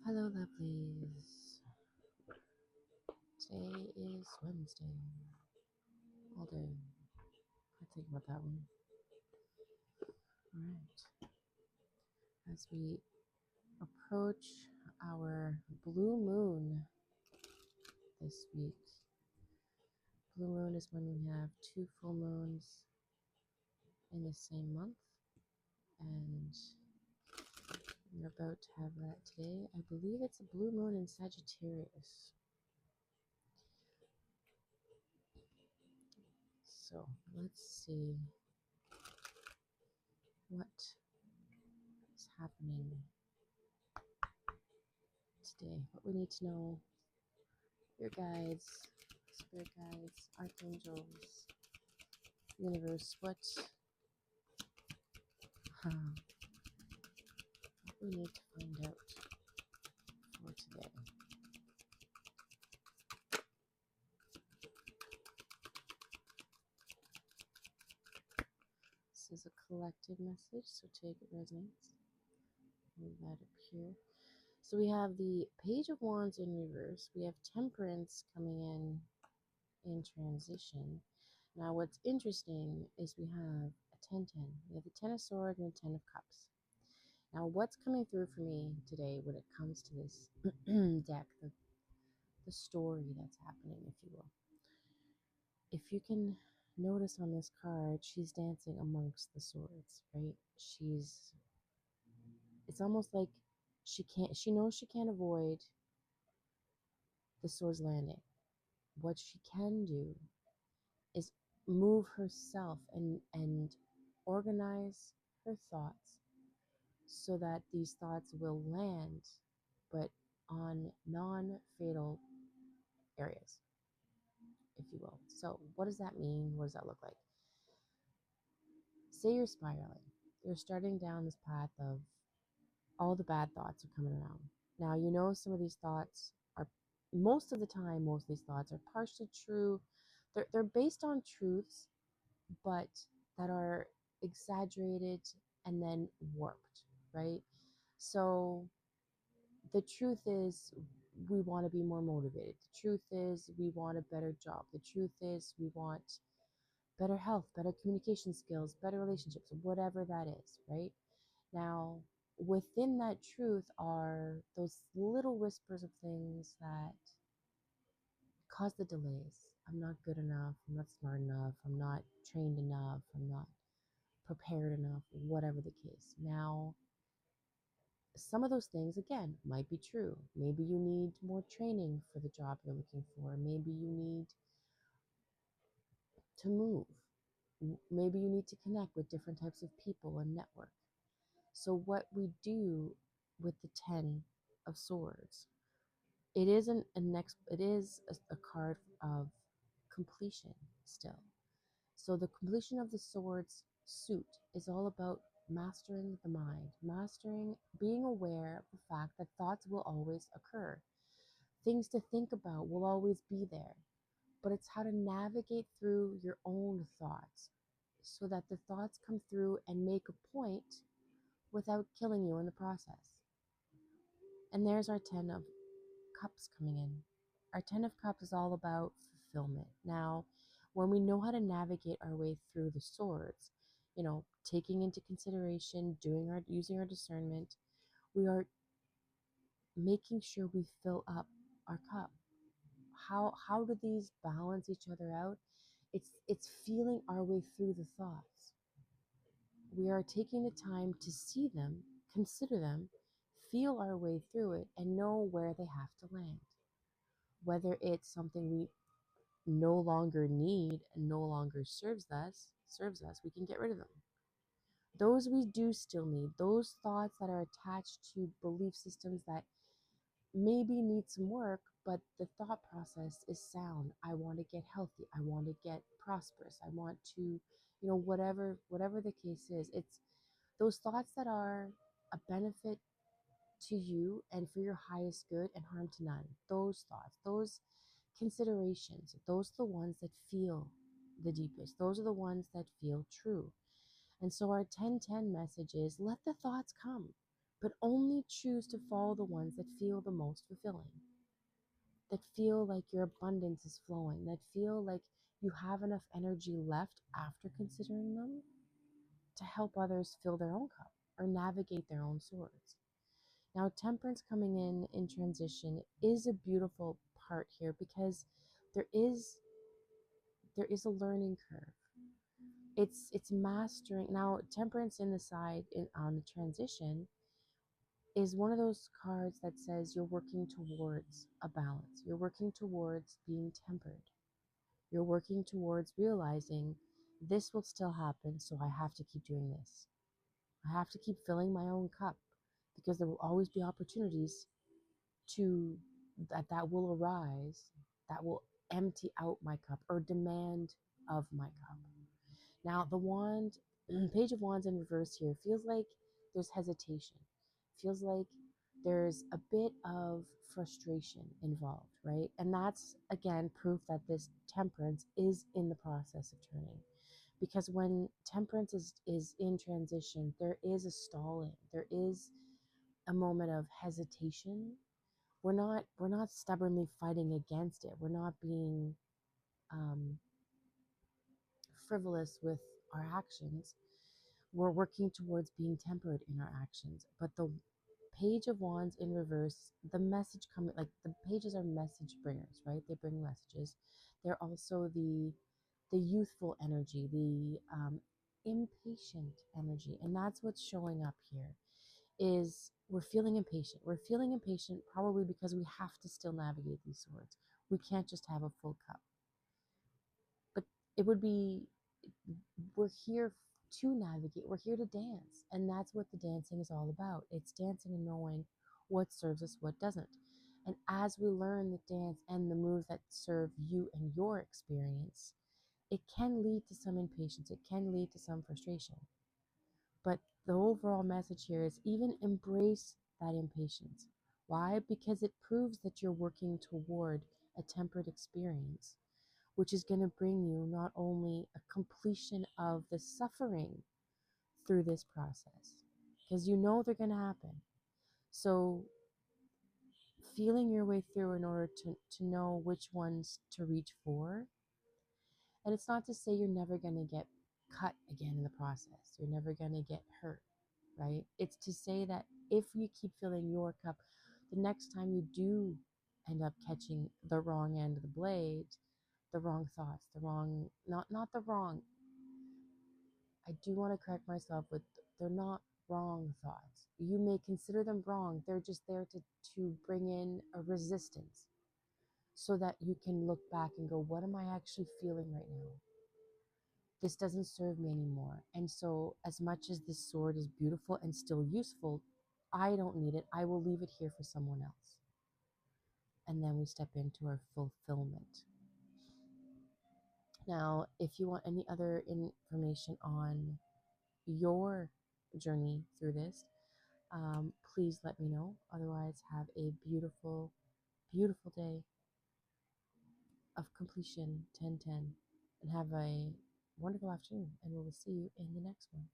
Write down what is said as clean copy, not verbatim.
Hello, lovelies. Today is Wednesday. All day. I think about that one. Alright. As we approach our blue moon this week, blue moon is when we have two full moons in the same month, and we're about to have that today. I believe it's a blue moon in Sagittarius. So let's see what is happening today. What we need to know, your guides, spirit guides, archangels, universe, what we need to find out for today. This is a collective message, so take it resonates. Move that up here. So we have the Page of Wands in reverse. We have Temperance coming in transition. Now what's interesting is we have a 10-10. We have the Ten of Swords and the Ten of Cups. Now what's coming through for me today when it comes to this deck, the story that's happening, if you will. If you can notice on this card, she's dancing amongst the swords, right? It's almost like she knows she can't avoid the swords landing. What she can do is move herself and organize her thoughts so that these thoughts will land, but on non-fatal areas, if you will. So what does that mean? What does that look like? Say you're spiraling. You're starting down this path of all the bad thoughts are coming around. Now, you know, some of these thoughts are, most of the time, most of these thoughts are partially true. They're based on truths, but that are exaggerated and then warped, right? So the truth is we want to be more motivated. The truth is we want a better job. The truth is we want better health, better communication skills, better relationships, whatever that is, right? Now, within that truth are those little whispers of things that cause the delays. I'm not good enough. I'm not smart enough. I'm not trained enough. I'm not prepared enough, whatever the case. Now, some of those things, again, might be true. Maybe you need more training for the job you're looking for. Maybe you need to move. Maybe you need to connect with different types of people and network. So what we do with the 10 of swords, it isn't a next, it is a card of completion still. So the completion of the swords suit is all about mastering the mind, mastering, being aware of the fact that thoughts will always occur. Things to think about will always be there, but it's how to navigate through your own thoughts so that the thoughts come through and make a point without killing you in the process. And there's our 10 of Cups coming in. Our 10 of Cups is all about fulfillment. Now, when we know how to navigate our way through the swords, you know, taking into consideration, using our discernment, we are making sure we fill up our cup. How do these balance each other out? It's feeling our way through the thoughts. We are taking the time to see them, consider them, feel our way through it, and know where they have to land. Whether it's something we no longer need and no longer serves us, we can get rid of them. Those we do still need, those thoughts that are attached to belief systems that maybe need some work, but the thought process is sound. I want to get healthy. I want to get prosperous. I want to, whatever the case is, it's those thoughts that are a benefit to you and for your highest good and harm to none. Those thoughts, those considerations, those are the ones that feel the deepest. Those are the ones that feel true. And so our 10-10 message is let the thoughts come. but only choose to follow the ones that feel the most fulfilling, that feel like your abundance is flowing, that feel like you have enough energy left after considering them to help others fill their own cup or navigate their own swords. Now, temperance coming in transition is a beautiful part here because there is there is a learning curve. It's mastering. Now temperance in the side on the transition is one of those cards that says you're working towards a balance. You're working towards being tempered. You're working towards realizing this will still happen, so I have to keep doing this. I have to keep filling my own cup because there will always be opportunities to that will arise that will empty out my cup or demand of my cup. Now the wand, page of wands in reverse here feels like there's hesitation. Feels like there's a bit of frustration involved, right? And that's again proof that this temperance is in the process of turning. Because when temperance is in transition, there is a stalling. There is a moment of hesitation. We're not stubbornly fighting against it. We're not being um, frivolous with our actions. We're working towards being tempered in our actions. But the page of wands in reverse, the message coming, like the pages are message bringers, right? They bring messages. They're also the youthful energy, the impatient energy, and that's what's showing up here. Is we're feeling impatient. We're feeling impatient probably because we have to still navigate these swords. We can't just have a full cup. But it would be, we're here to navigate, we're here to dance. And that's what the dancing is all about. It's dancing and knowing what serves us, what doesn't. And as we learn the dance and the moves that serve you and your experience, it can lead to some impatience, it can lead to some frustration. But the overall message here is even embrace that impatience. Why? Because it proves that you're working toward a tempered experience, which is going to bring you not only a completion of the suffering through this process, because you know they're going to happen. So, feeling your way through in order to know which ones to reach for. And it's not to say you're never going to get cut again in the process, you're never going to get hurt, right? It's to say that if you keep filling your cup, the next time you do end up catching the wrong end of the blade, the wrong thoughts, the wrong, not the wrong, I do want to correct myself with, they're not wrong thoughts. You may consider them wrong. They're just there to bring in a resistance so that you can look back and go, what am I actually feeling right now? This doesn't serve me anymore. And so, as much as this sword is beautiful and still useful, I don't need it. I will leave it here for someone else. And then we step into our fulfillment. Now, if you want any other information on your journey through this, please let me know. Otherwise, have a beautiful, beautiful day of completion 1010 and have a wonderful afternoon. And we will see you in the next one.